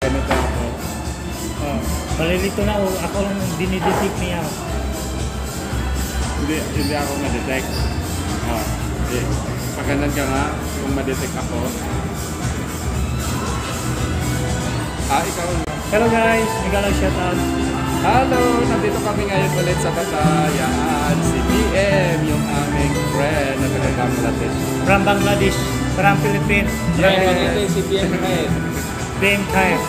Ganito ako. Oh, malilito na ako lang dinidetect niya. Hindi ako ma-detect. Pagkanan ka nga kung ma-detect ako. Ikaw. Hello guys, Nagalang shoutout. Hello! Nandito kami ngayon ulit sa Batayan. Si BM, yung aming friend na taga-Bangladesh. From Bangladesh, from Philippines. Yes! Si BM Kyle. BM Kyle.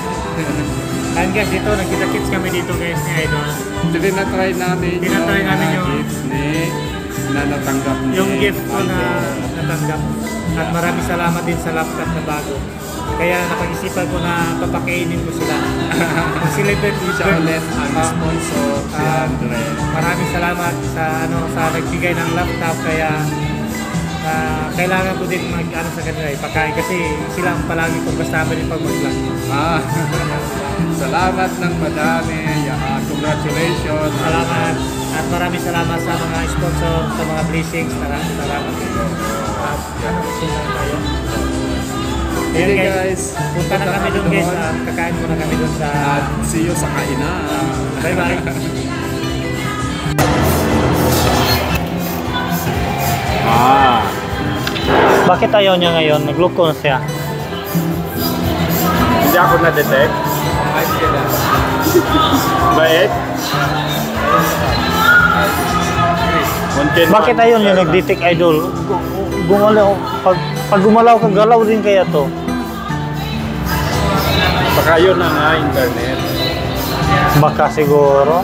And guys, dito, nagkita-kits kami dito guys ni Idol. Tinatry namin yung gift na natanggap ni yung gift ko na natanggap. At maraming salamat din sa laptop na bago. Kaya napag-isipan ko na papakainin ko sila. Mag-celebrate siya ulit ang sponsor, si Andre. Maraming salamat sa nagbigay ng laptop. Kaya kailangan ko din mag-ano sa kanila, pagkain kasi sila ang palagi kong kasama din pag mag-vlog. Salamat ng madami. Congratulations. Salamat. At maraming salamat sa mga sponsor, sa mga blessings. Maraming salamat. Sundan tayo. Ayan guys, punta na kami doon guys. Kakain muna kami doon sa... see you sa kainan. Bye bye. Bakit ayaw niya ngayon? Nag-look na siya. Hindi ako na-detect. Bait? Bakit ayaw niya nag-detect, Idol? Gumalaw. Pag gumalaw ka, galaw din kaya to. Baka yun na nga, internet. Baka siguro.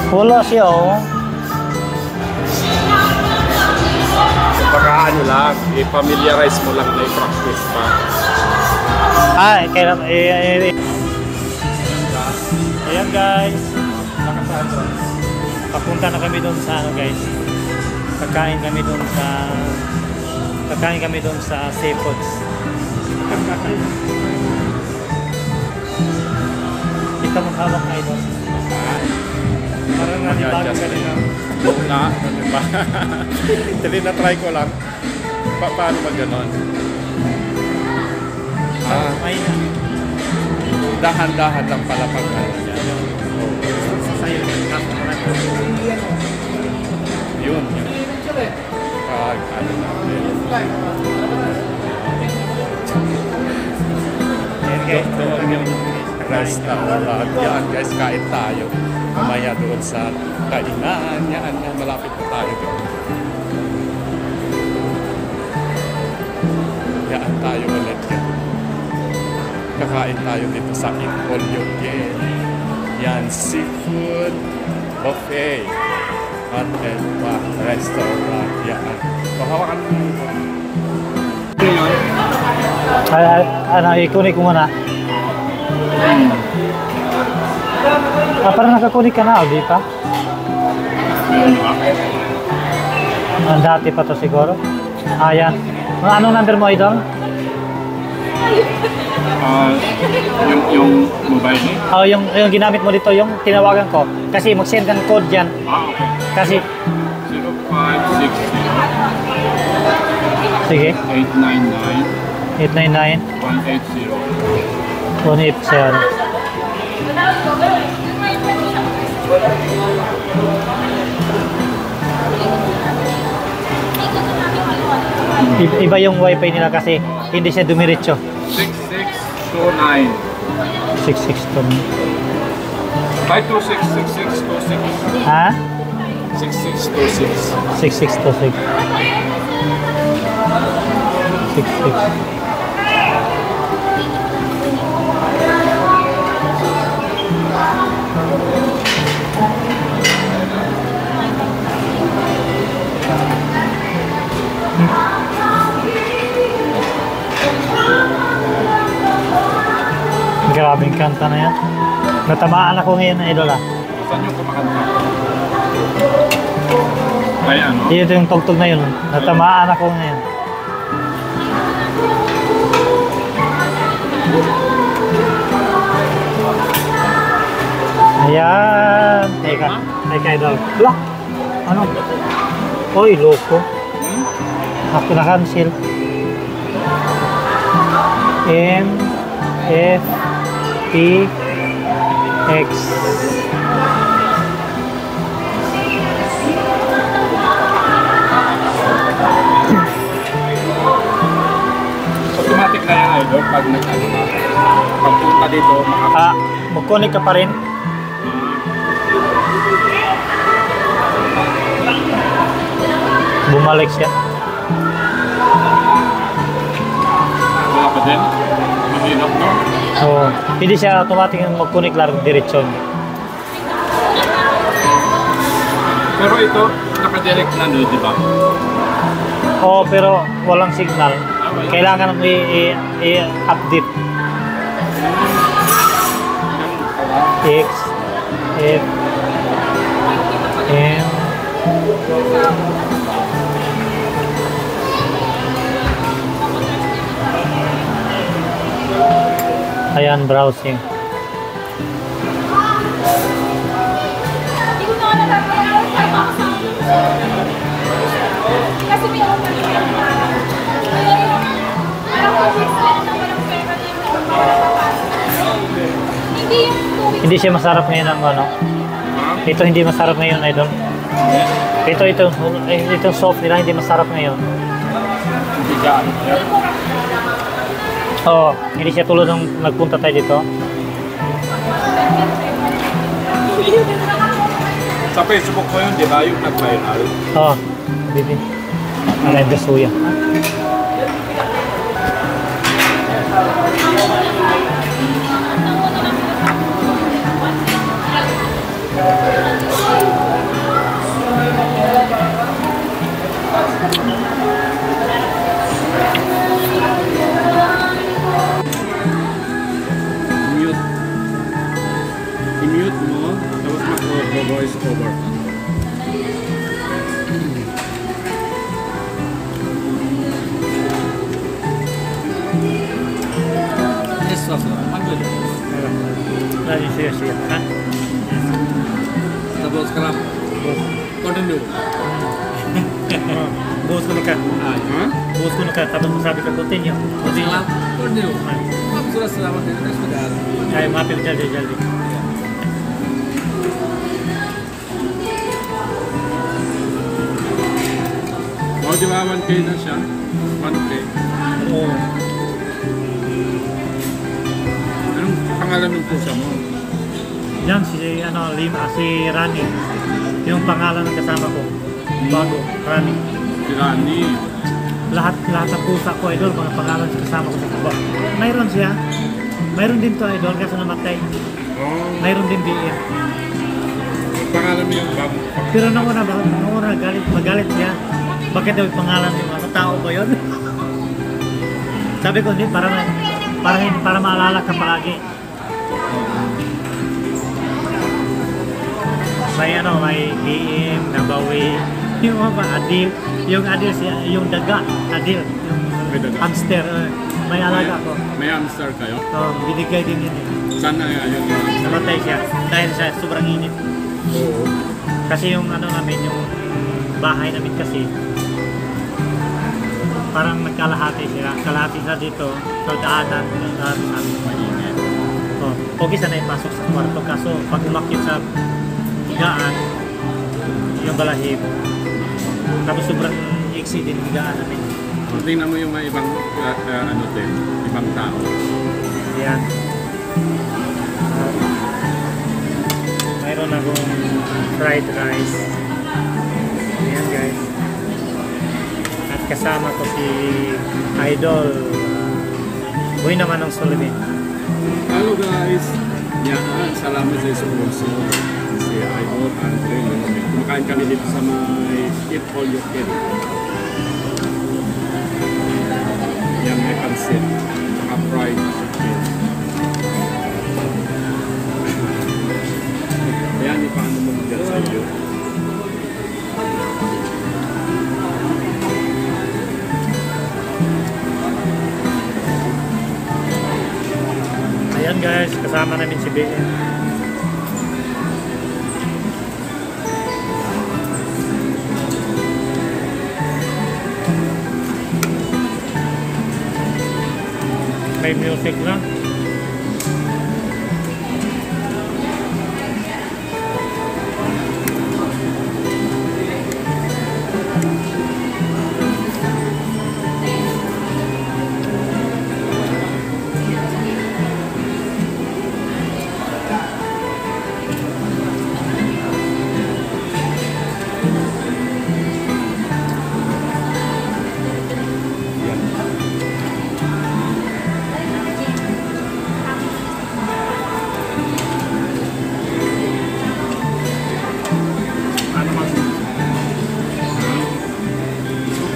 Wala siya, oh. Baka ano lang, i-familiarize mo lang na i-practice pa. Kailan, ayan guys. Papunta na kami doon sa guys. Kakain kami doon sa seafoods. Ikaw maghawak na ito. Parang nanibago ka rin lang. Diba? Dali na try ko lang. Paano ba ganon? Dahan-dahan lang pala pag Sa'yo yung yun. Ano namin. Doon yung restaurant. Yan guys, kain tayo. Mamaya doon sa kainan. Yan, malapit na tayo doon. Yan tayo ulit yan. Kakain tayo dito sa Incolyoke. Yan, seafood buffet. Hotel pa, restaurant. Yan. Pahawakan mo. Ikunik ko muna. Parang nakakunik ka na, di pa? Dati pa to siguro. Yan. Anong number mo, Idol? Yung mobile niya? Yung ginamit mo dito, yung tinawagan ko. Kasi mag-send ng code dyan. Okay. Kasi... 0560 Sige. 899 180. Iba yung wifi nila kasi hindi siya dumiretso. 6629 6629 526 6626 Ha? 6626 6626 66. Grabing kanta na yan. Natamaan ako ngayon na Idol. Saan yung kumakanta? Ay ano? Ito yung tugtog na yun. Natamaan ako ngayon. Ayan. Teka, Idol. Lock! Ano? Oy, loko. Ako na-cancel. M, F, T, X. Automatic na yan, idol, pag nag-ano na. Pagpunta dito, Mag-connect ka pa rin. Bumalik siya. wala pa din. Mahirap, no? Oo. Hindi siya automatic yung mag-connect lang diretsyon. Pero ito, naka-direct na, no, di ba? Oo, pero walang signal. Kailangan i-update. X, F, M. Ayan, browsing. Kasi may ako Hindi siya masarap ngayon ang ano. Ito hindi masarap ngayon, idol. Itong soft nila hindi masarap ngayon. Bigaan. Oo, hindi siya tulad ng nagpunta tayo dito. Sa Facebook mo yun, di ba? Yung nag-viral. Oo, bibi. Alay, basuya. I-mute mo, tapos mag-voice over. Yes, mag-mute. Lagi siya. Ha? Tapos ka lang. Continue. Buhos ko na ka. Ha? Buhos ko na ka. Tapos masabi ka, continue. Continue. Continue. Sudah selamat ya, terus sudah. Ay, mapil jaldi. Oh, di ba 1K na siya? 1K. Oo. Anong pangalan ng pusa mo? Yan si Rani. Yung pangalan ng kasama ko. Bago, Rani. Si Rani. Lahat ng pusa ko, idol, mga pangalan sa kasama ko sa kuba. Mayroon siya. Mayroon din to, idol, kasi namatay. Oh, Mayroon din BM. pangalan mo yung bago. Pero nung una, magalit siya. Bakit daw yung pangalan yung mga tao ba yun? Sabi ko, hindi, para maalala ka palagi. May BM, Nabawi, yung mga Adil, yung Adil siya, yung daga, Adil, yung May daga. hamster, may alaga ko. May hamster kayo? So, binigay din yun. Saan na yun? Namatay siya dahil sa sobrang init. Oo. Kasi yung namin, yung bahay namin kasi, parang nagkalahati sila. Kalahati sila dito, sa daanan, sa amin mainit. So, okay sana ipasok sa kwarto. Kaso, pag umakyat sa higaan, yung balahib, tapos sobrang iksi din higaan namin. Tingnan mo yung mga ibang ibang tao. Yan. Mayroon akong fried rice. Ayan guys. At kasama ko si Idol. Buhay naman ng Sullivan. Hello guys! Yan, salamat sa sponsor. Si Idol Andre. Kumakain kami dito sa may Eat All You Can. Yan, may pansit. Saka fried chicken. Ayan, paano mo dyan sa iyo. Ayan guys, kasama namin si BM. May music lang. Ano mas?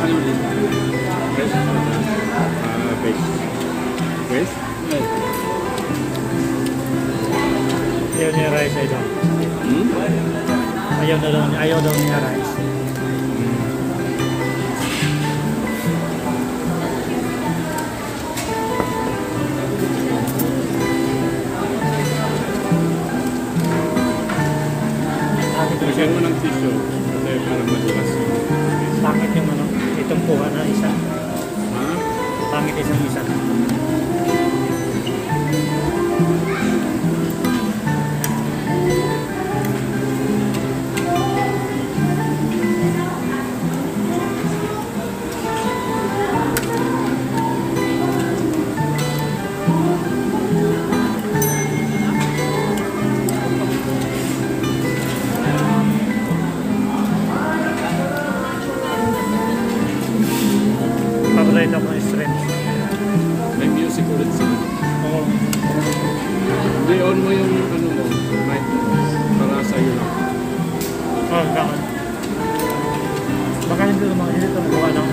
Ano din? Fresh? Fresh. Fresh? Ayaw niya rice ay daw. Ayaw daw niya rice. Lagyan mo ng tissue kasi para madulas yung Pangit yung ano, itong kuha na isa. Ha? Pangit isang isa. Paborito ko yung shrimp. May music ulit sila. Oo. Hindi, on mo yung ano mo, mic mo. Para sa'yo lang. Oh, bakit? Baka hindi naman dito kuha ng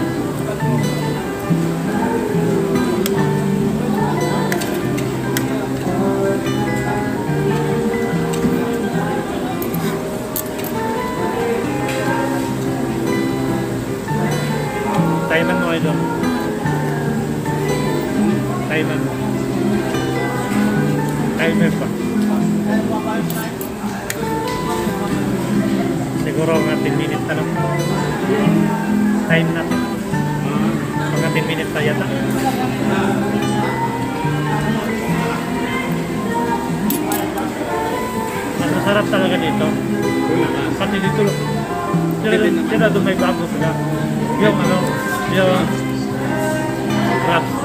Taiman mo idol. Taiman mo. Timer pa. Siguro mga 10 minutes na lang. Time na. Mga 10 minutes pa yata. Mas masarap talaga dito. Pati dito. Sila doon may bago sila. Yung ano, yung crabs.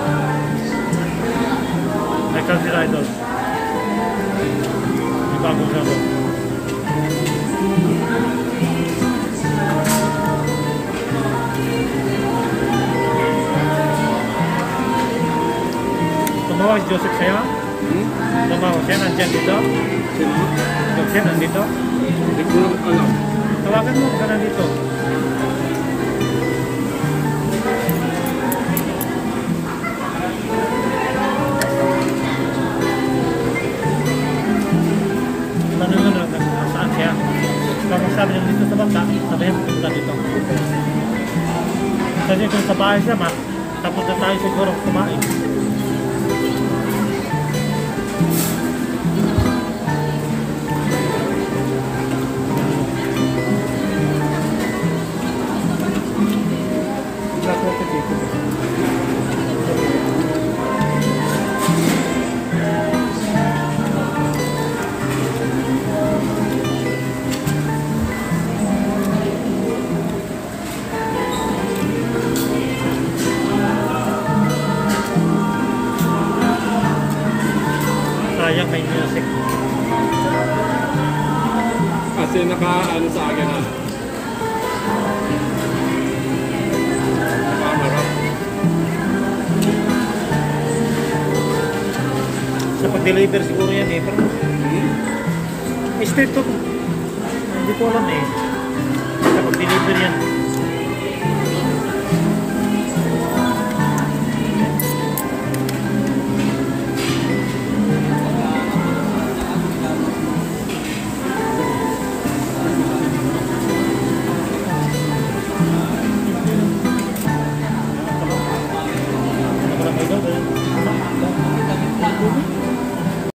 May country idol. May bago sila doon. Tumawag si Joseph sa'yo? Tumawag siya, nandyan dito? Sino? Joseph, nandito? Hindi ko lang alam. Tawagan mo ka nandito. Tanong na saan siya? Kung sabi niya dito sa bangka, sabihin pupunta dito. Kasi kung sa bahay siya, tapos na tayo siguro kumain. Sayang may music. Kasi naka-ano sa akin na. Nakamarap. Sa pag-deliver siguro yan eh. Pero straight to. Hindi ko alam eh. Sa pag-deliver yan.